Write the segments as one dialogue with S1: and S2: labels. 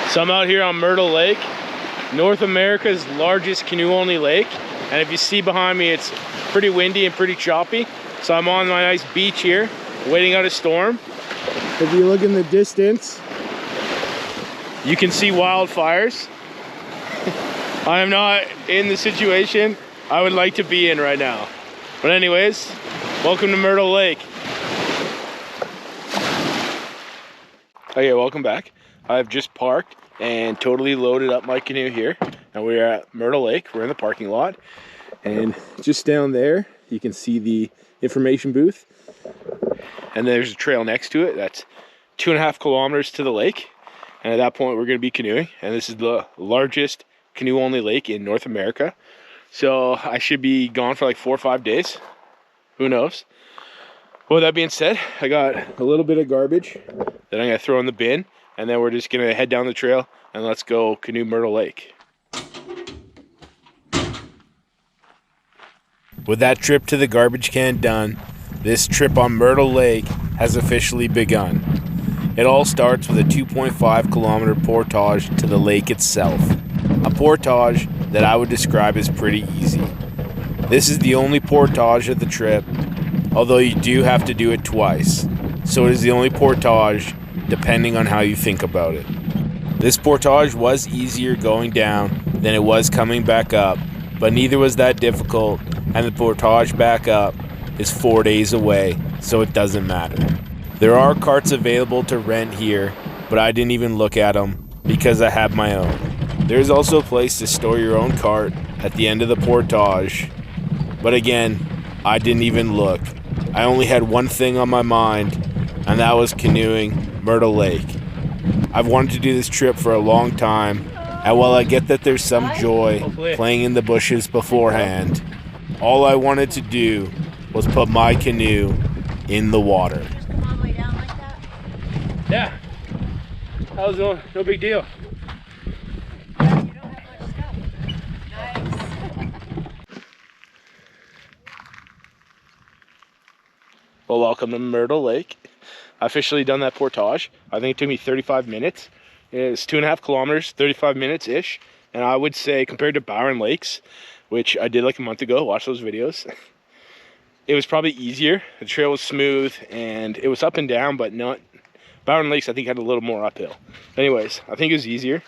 S1: So I'm out here on Myrtle Lake, North America's largest canoe-only lake. And if you see behind me, it's pretty windy and pretty choppy. So I'm on my nice beach here, waiting out a storm. If you look in the distance, you can see wildfires. I am not in the situation I would like to be in right now. But anyways, welcome to Myrtle Lake. Okay, welcome back. I've just parked and totally loaded up my canoe here. And we're at Myrtle Lake. We're in the parking lot. And just down there, you can see the information booth. And there's a trail next to it. That's 2.5 kilometers to the lake. And at that point, we're going to be canoeing. And this is the largest canoe-only lake in North America. So I should be gone for like 4 or 5 days. Who knows? Well, with that being said, I got a little bit of garbage that I'm going to throw in the bin. And then we're just going to head down the trail and let's go canoe Myrtle Lake. With that trip to the garbage can done, this trip on Myrtle Lake has officially begun. It all starts with a 2.5 kilometer portage to the lake itself. A portage that I would describe as pretty easy. This is the only portage of the trip, although you do have to do it twice. So it is the only portage depending on how you think about it. This portage was easier going down than it was coming back up, but neither was that difficult, and the portage back up is 4 days away, so it doesn't matter. There are carts available to rent here, but I didn't even look at them because I have my own. There's also a place to store your own cart at the end of the portage, but again, I didn't even look. I only had one thing on my mind, and that was canoeing Myrtle Lake. I've wanted to do this trip for a long time, and while I get that there's some joy playing in the bushes beforehand, all I wanted to do was put my canoe in the water.
S2: All the way down like that?
S1: Yeah, that was no big deal.
S2: Yeah, you don't have much stuff. Nice.
S1: Well, welcome to Myrtle Lake. I officially done that portage. I think it took me 35 minutes. It's 2.5 kilometers, 35 minutes-ish. And I would say compared to Bowen Lakes, which I did like a month ago, watch those videos, it was probably easier. The trail was smooth and it was up and down, but not. Bowen Lakes, I think, had a little more uphill. Anyways, I think it was easier.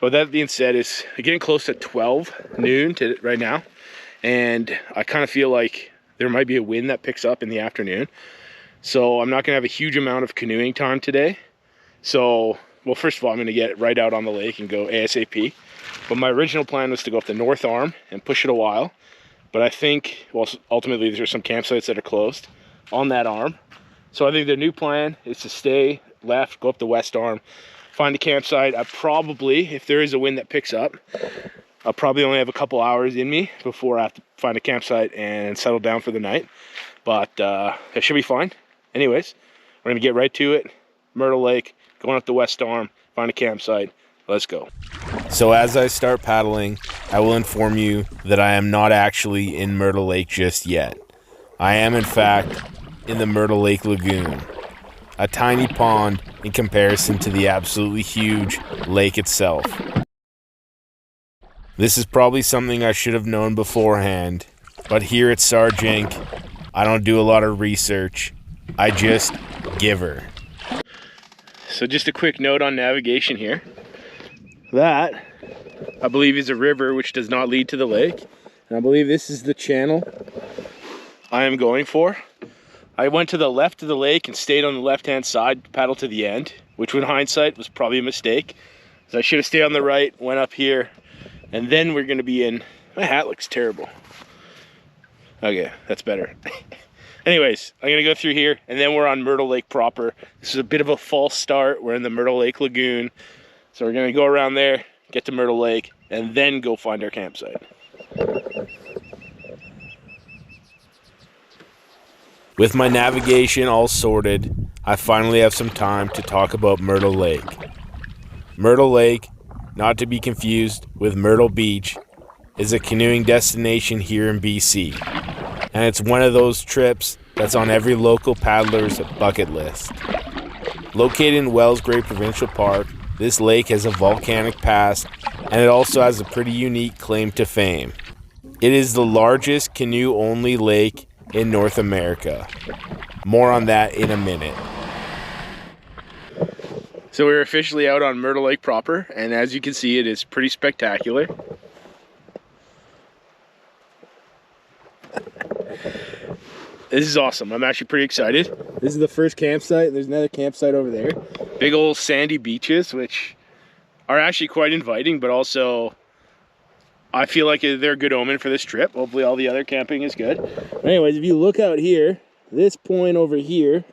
S1: But that being said, it's getting close to 12 noon right now. And I kind of feel like there might be a wind that picks up in the afternoon. So I'm not going to have a huge amount of canoeing time today. So, well, first of all, I'm going to get right out on the lake and go ASAP. But my original plan was to go up the north arm and push it a while. But I think, well, ultimately there's some campsites that are closed on that arm. So I think the new plan is to stay left, go up the west arm, find a campsite. I probably, if there is a wind that picks up, I'll probably only have a couple hours in me before I have to find a campsite and settle down for the night. But it should be fine. Anyways, we're gonna get right to it. Myrtle Lake, going up the west arm, find a campsite. Let's go. So as I start paddling, I will inform you that I am not actually in Myrtle Lake just yet. I am, in fact, in the Myrtle Lake Lagoon, a tiny pond in comparison to the absolutely huge lake itself. This is probably something I should have known beforehand, but here at Sargent, I don't do a lot of research. I just give her. So just a quick note on navigation here. That, I believe, is a river which does not lead to the lake. And I believe this is the channel I am going for. I went to the left of the lake and stayed on the left-hand side, paddled to the end, which in hindsight was probably a mistake. So I should have stayed on the right, went up here, and then we're gonna be in, my hat looks terrible. Okay, that's better. Anyways, I'm gonna go through here and then we're on Myrtle Lake proper. This is a bit of a false start. We're in the Myrtle Lake Lagoon. So we're gonna go around there, get to Myrtle Lake, and then go find our campsite. With my navigation all sorted, I finally have some time to talk about Myrtle Lake. Myrtle Lake, not to be confused with Myrtle Beach, is a canoeing destination here in BC. And it's one of those trips that's on every local paddler's bucket list. Located in Wells Gray Provincial Park, this lake has a volcanic past, and it also has a pretty unique claim to fame. It is the largest canoe-only lake in North America. More on that in a minute. So we're officially out on Myrtle Lake proper, and as you can see, it is pretty spectacular. This is awesome. I'm actually pretty excited. This is the first campsite, and there's another campsite over there. Big old sandy beaches, which are actually quite inviting, but also I feel like they're a good omen for this trip. Hopefully all the other camping is good. Anyways, if you look out here, this point over here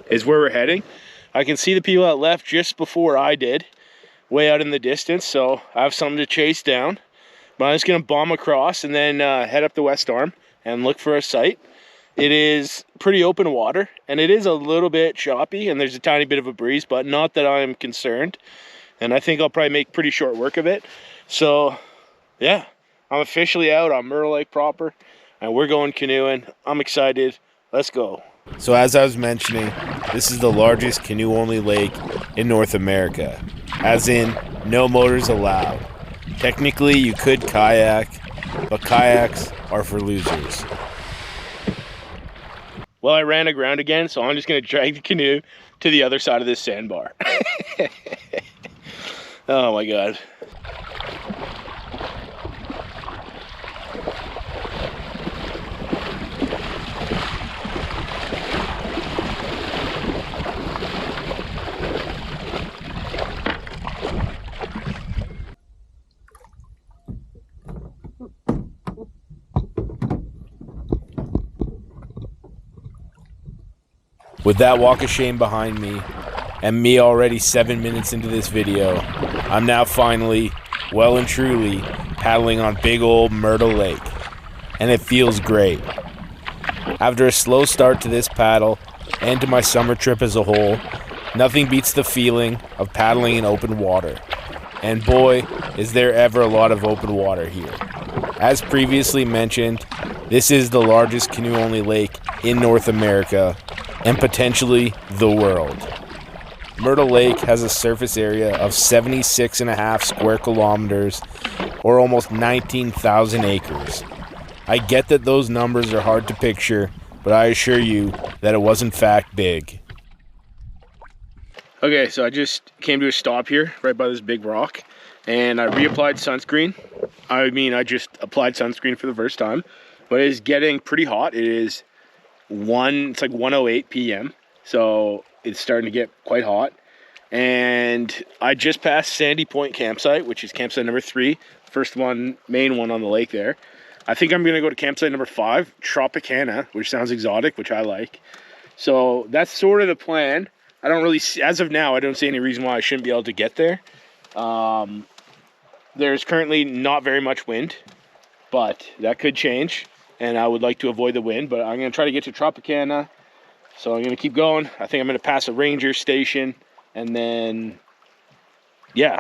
S1: is where we're heading. I can see the people that left just before I did, way out in the distance, so I have something to chase down. But I'm just gonna bomb across and then head up the west arm and look for a site. It is pretty open water, and it is a little bit choppy, and there's a tiny bit of a breeze, but not that I'm concerned. And I think I'll probably make pretty short work of it. So yeah, I'm officially out on Murtle Lake proper, and we're going canoeing. I'm excited. Let's go. So as I was mentioning, this is the largest canoe-only lake in North America, as in no motors allowed. Technically, you could kayak, but kayaks are for losers. Well, I ran aground again, so I'm just going to drag the canoe to the other side of this sandbar. Oh my God. With that walk of shame behind me, and me already 7 minutes into this video, I'm now finally, well and truly, paddling on big old Myrtle Lake, and it feels great. After a slow start to this paddle, and to my summer trip as a whole, nothing beats the feeling of paddling in open water. And boy, is there ever a lot of open water here. As previously mentioned, this is the largest canoe-only lake in North America, and potentially the world. Myrtle Lake has a surface area of 76.5 square kilometers, or almost 19,000 acres. I get that those numbers are hard to picture, but I assure you that it was in fact big. Okay, so I just came to a stop here, right by this big rock, and I reapplied sunscreen. I just applied sunscreen for the first time, but it is getting pretty hot. It's like 1:08 p.m. So it's starting to get quite hot. And I just passed Sandy Point campsite, which is campsite number 3, first one, main one on the lake there. I think I'm gonna go to campsite number 5, Tropicana, which sounds exotic, which I like. So that's sort of the plan. I don't really see, as of now, I don't see any reason why I shouldn't be able to get there. There's currently not very much wind, but that could change. And I would like to avoid the wind, but I'm going to try to get to Tropicana. So I'm going to keep going. I think I'm going to pass a ranger station. And then, yeah,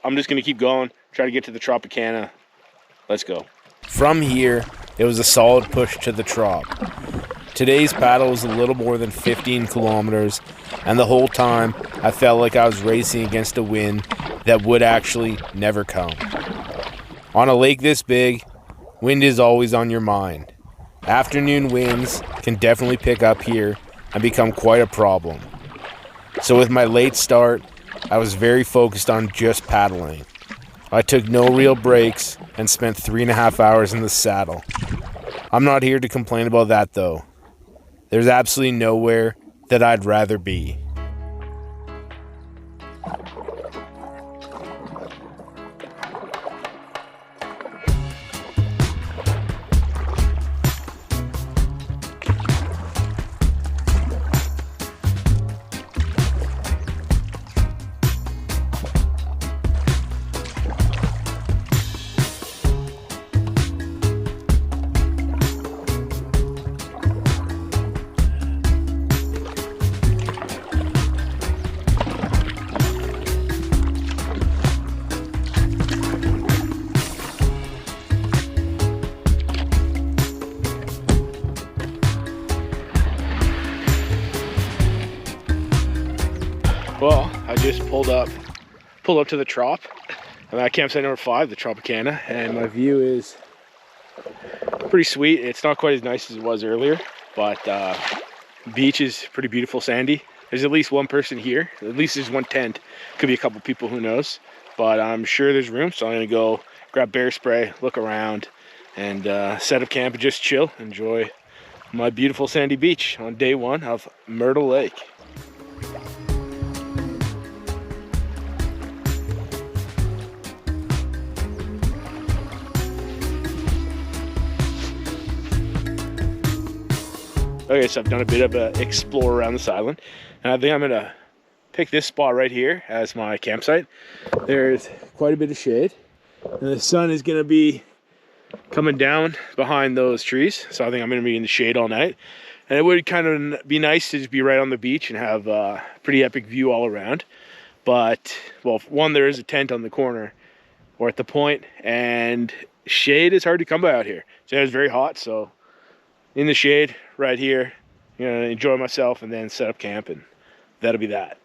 S1: I'm just going to keep going, try to get to the Tropicana. Let's go. From here, it was a solid push to the Trop. Today's paddle was a little more than 15 kilometers. And the whole time, I felt like I was racing against a wind that would actually never come. On a lake this big, wind is always on your mind. Afternoon winds can definitely pick up here and become quite a problem. So with my late start, I was very focused on just paddling. I took no real breaks and spent 3.5 hours in the saddle. I'm not here to complain about that though. There's absolutely nowhere that I'd rather be. pulled up to the Trop. I'm at campsite number 5, the Tropicana, and my view is pretty sweet. It's not quite as nice as it was earlier, but beach is pretty beautiful, sandy. There's at least one person here. At least there's one tent. Could be a couple people, who knows. But I'm sure there's room, so I'm gonna go grab bear spray, look around, and set up camp and just chill, enjoy my beautiful sandy beach on day 1 of Myrtle Lake. Okay, so I've done a bit of an explore around this island, and I think I'm gonna pick this spot right here as my campsite. There's quite a bit of shade, and the sun is gonna be coming down behind those trees, so I think I'm gonna be in the shade all night. And it would kind of be nice to just be right on the beach and have a pretty epic view all around. But, well, one, there is a tent on the corner or at the point, and shade is hard to come by out here. So it's very hot, so in the shade right here, you know, enjoy myself and then set up camp, and that'll be that.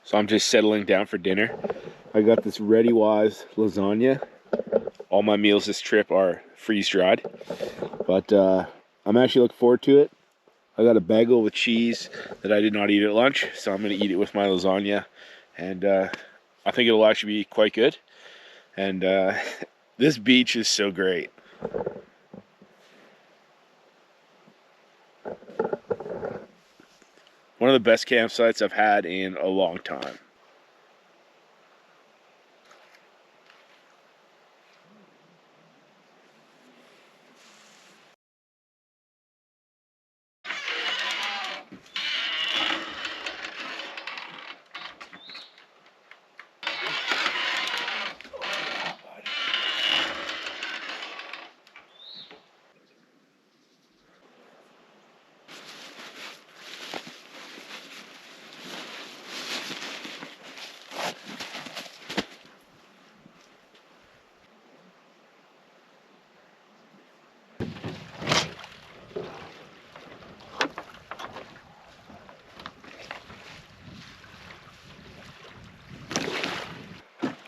S1: So I'm just settling down for dinner. I got this Ready Wise lasagna. All my meals this trip are freeze dried, but I'm actually looking forward to it. I got a bagel with cheese that I did not eat at lunch, so I'm gonna eat it with my lasagna, and I think it'll actually be quite good. And this beach is so great. One of the best campsites I've had in a long time.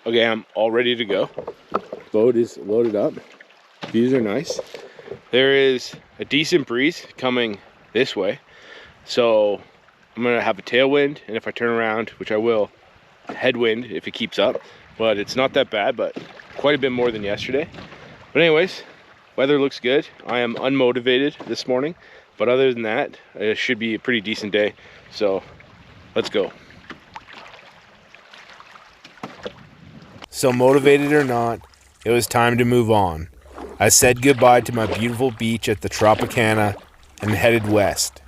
S1: Okay, I'm all ready to go. Boat is loaded up. Views are nice. There is a decent breeze coming this way, so I'm gonna have a tailwind, and if I turn around, which I will, headwind if it keeps up. But it's not that bad, but quite a bit more than yesterday. But anyways, weather looks good. I am unmotivated this morning, but other than that, it should be a pretty decent day. So let's go. So motivated or not, it was time to move on. I said goodbye to my beautiful beach at the Tropicana and headed west.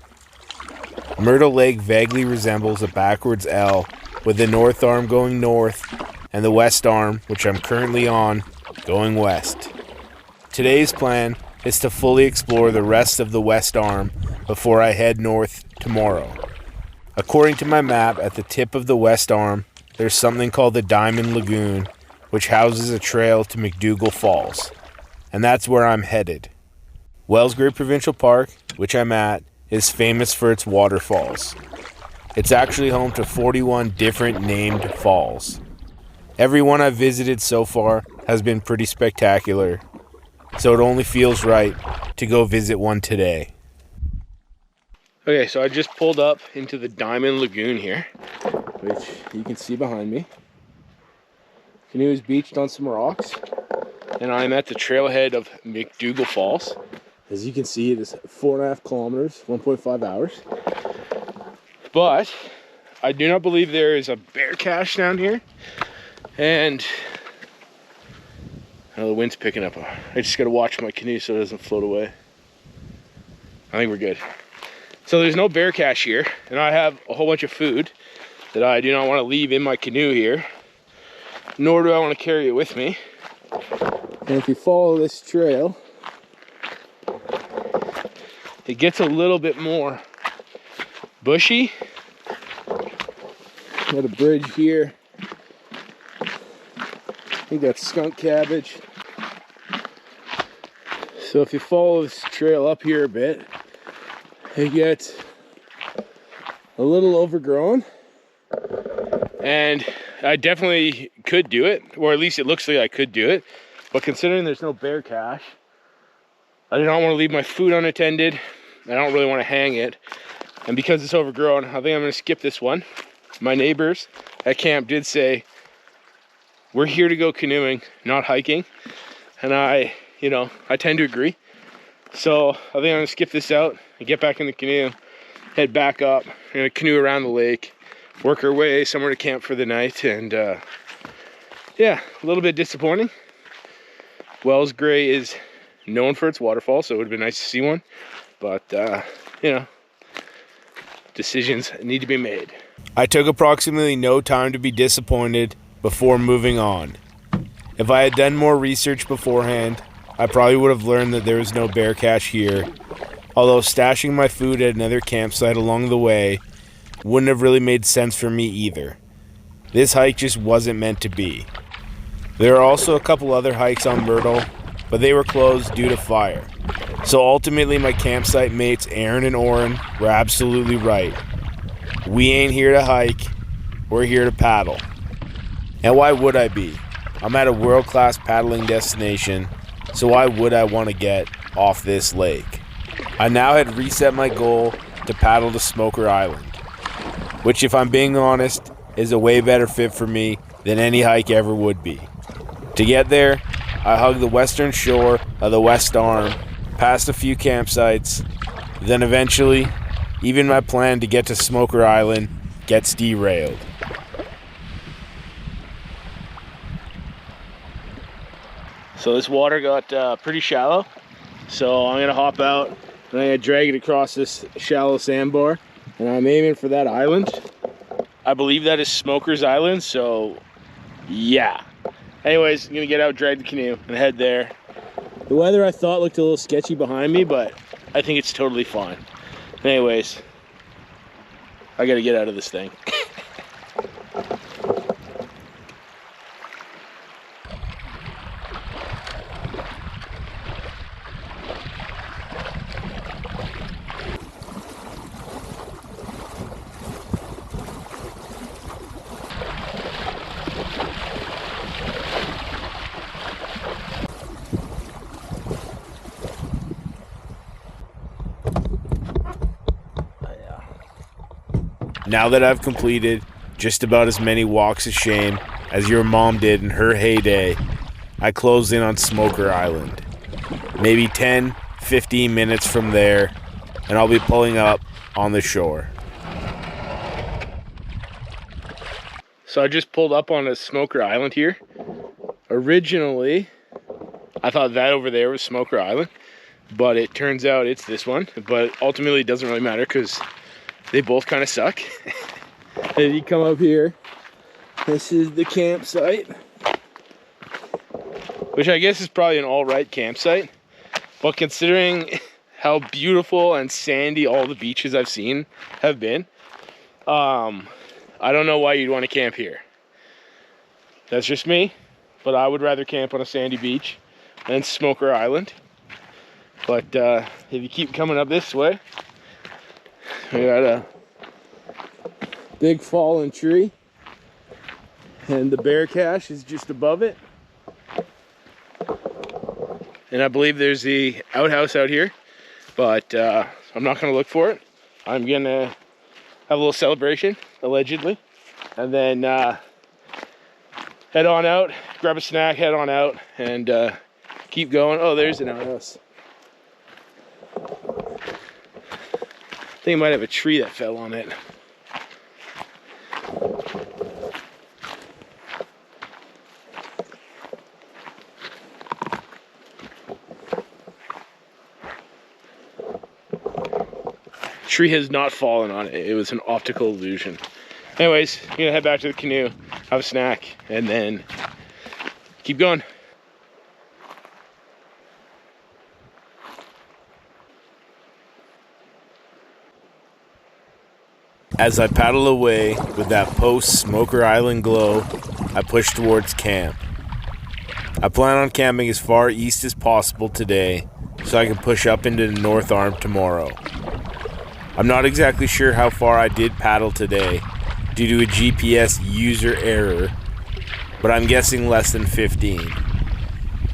S1: Myrtle Lake vaguely resembles a backwards L, with the north arm going north and the west arm, which I'm currently on, going west. Today's plan is to fully explore the rest of the west arm before I head north tomorrow. According to my map, at the tip of the west arm, there's something called the Diamond Lagoon, which houses a trail to Mcdougal Falls, and that's where I'm headed. Wells Gray Provincial Park, which I'm at, is famous for its waterfalls. It's actually home to 41 different named falls. Every one I've visited so far has been pretty spectacular, so it only feels right to go visit one today. Okay, so I just pulled up into the Diamond Lagoon here, which you can see behind me. Canoe is beached on some rocks, and I'm at the trailhead of Mcdougal Falls. As you can see, it is 4.5 kilometers, 1.5 hours. But I do not believe there is a bear cache down here, and oh, the wind's picking up. I just gotta watch my canoe so it doesn't float away. I think we're good. So there's no bear cache here, and I have a whole bunch of food that I do not want to leave in my canoe here, nor do I want to carry it with me. And if you follow this trail, it gets a little bit more bushy. Got a bridge here. I think that's skunk cabbage. So if you follow this trail up here a bit, it gets a little overgrown. And I definitely could do it, or at least it looks like I could do it. But considering there's no bear cache, I do not want to leave my food unattended. I don't really want to hang it. And because it's overgrown, I think I'm going to skip this one. My neighbors at camp did say, we're here to go canoeing, not hiking. And I tend to agree. So I think I'm going to skip this out and get back in the canoe, head back up. We're going to canoe around the lake, work our way somewhere to camp for the night. And yeah, a little bit disappointing. Wells Gray is known for its waterfall, so it would have been nice to see one. But, decisions need to be made. I took approximately no time to be disappointed before moving on. If I had done more research beforehand, I probably would have learned that there was no bear cache here, although stashing my food at another campsite along the way wouldn't have really made sense for me either. This hike just wasn't meant to be. There are also a couple other hikes on Myrtle, but they were closed due to fire. So ultimately my campsite mates Aaron and Oren were absolutely right. We ain't here to hike, we're here to paddle. And why would I be? I'm at a world-class paddling destination, so why would I want to get off this lake? I now had reset my goal to paddle to Smoker Island, which, if I'm being honest, is a way better fit for me than any hike ever would be. To get there, I hugged the western shore of the West Arm, passed a few campsites, then eventually, even my plan to get to Smoker Island gets derailed. So this water got pretty shallow, so I'm gonna hop out and I'm gonna drag it across this shallow sandbar, and I'm aiming for that island. I believe that is Smoker's Island, so yeah. Anyways, I'm gonna get out, drag the canoe, and head there. The weather I thought looked a little sketchy behind me, but I think it's totally fine. Anyways, I gotta get out of this thing. Now that I've completed just about as many walks of shame as your mom did in her heyday, I close in on Smoker Island. Maybe 10, 15 minutes from there, and I'll be pulling up on the shore. So I just pulled up on a Smoker Island here. Originally, I thought that over there was Smoker Island, but it turns out it's this one. But ultimately, it doesn't really matter because they both kind of suck. And you come up here, this is the campsite, which I guess is probably an all right campsite, but considering how beautiful and sandy all the beaches I've seen have been, I don't know why you'd want to camp here. That's just me, but I would rather camp on a sandy beach than Smoker Island. But if you keep coming up this way, we got a big fallen tree, and the bear cache is just above it. And I believe there's the outhouse out here, but I'm not going to look for it. I'm going to have a little celebration, allegedly, and then head on out, grab a snack, head on out, and keep going. Oh, there's an outhouse. I think it might have a tree that fell on it. Tree has not fallen on it. It was an optical illusion. Anyways, I'm gonna head back to the canoe, have a snack, and then keep going. As I paddle away with that post-Smoker Island glow, I push towards camp. I plan on camping as far east as possible today so I can push up into the North Arm tomorrow. I'm not exactly sure how far I did paddle today due to a GPS user error, but I'm guessing less than 15.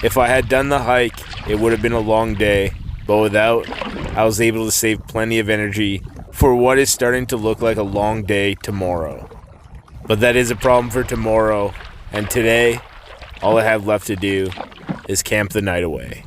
S1: If I had done the hike, it would have been a long day, but without, I was able to save plenty of energy for what is starting to look like a long day tomorrow. But that is a problem for tomorrow, and today, all I have left to do is camp the night away.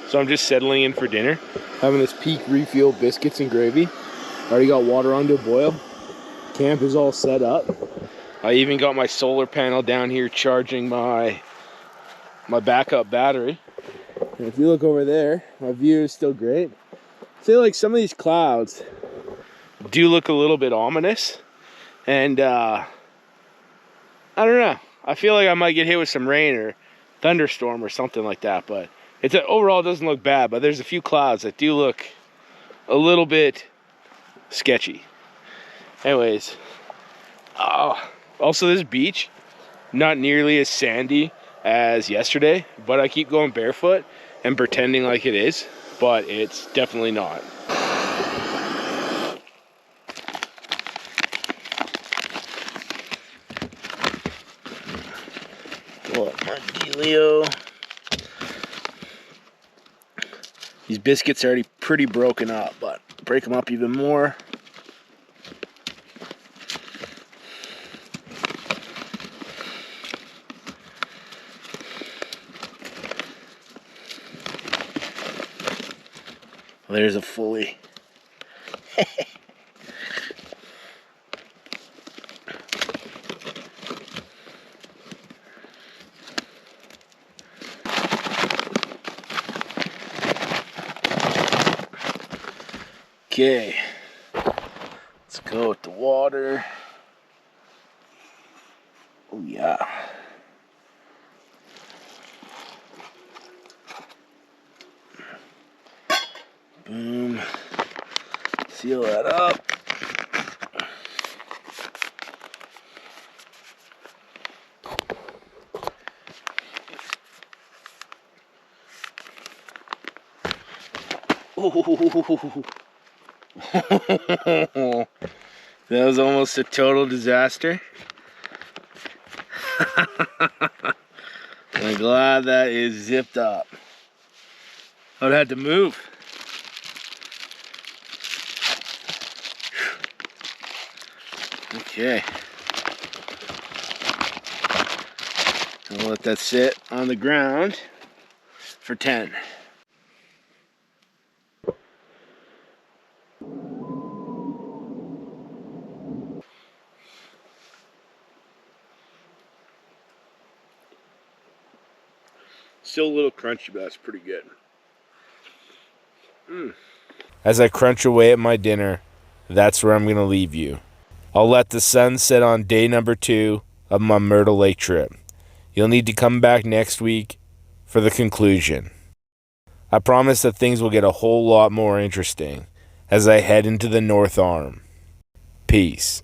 S1: So I'm just settling in for dinner, having this Peak Refuel biscuits and gravy. Already got water on to a boil. Camp is all set up. I even got my solar panel down here charging my backup battery. And if you look over there, my view is still great. I feel like some of these clouds do look a little bit ominous. And I don't know. I feel like I might get hit with some rain or thunderstorm or something like that, but overall it doesn't look bad, but there's a few clouds that do look a little bit sketchy. Anyways, also this beach, not nearly as sandy as yesterday, but I keep going barefoot and pretending like it is, but it's definitely not. Pull up my dealio. These biscuits are already pretty broken up, but break them up even more. There's a fully. Okay, let's go with the water. Oh yeah. Boom. Seal that up. Ooh. That was almost a total disaster. I'm glad that is zipped up. I'd have to move. Okay. I'll let that sit on the ground for 10. Still a little crunchy, but that's pretty good. As I crunch away at my dinner, that's where I'm going to leave you. I'll let the sun set on day number 2 of my Myrtle Lake trip. You'll need to come back next week for the conclusion. I promise that things will get a whole lot more interesting as I head into the North Arm. Peace.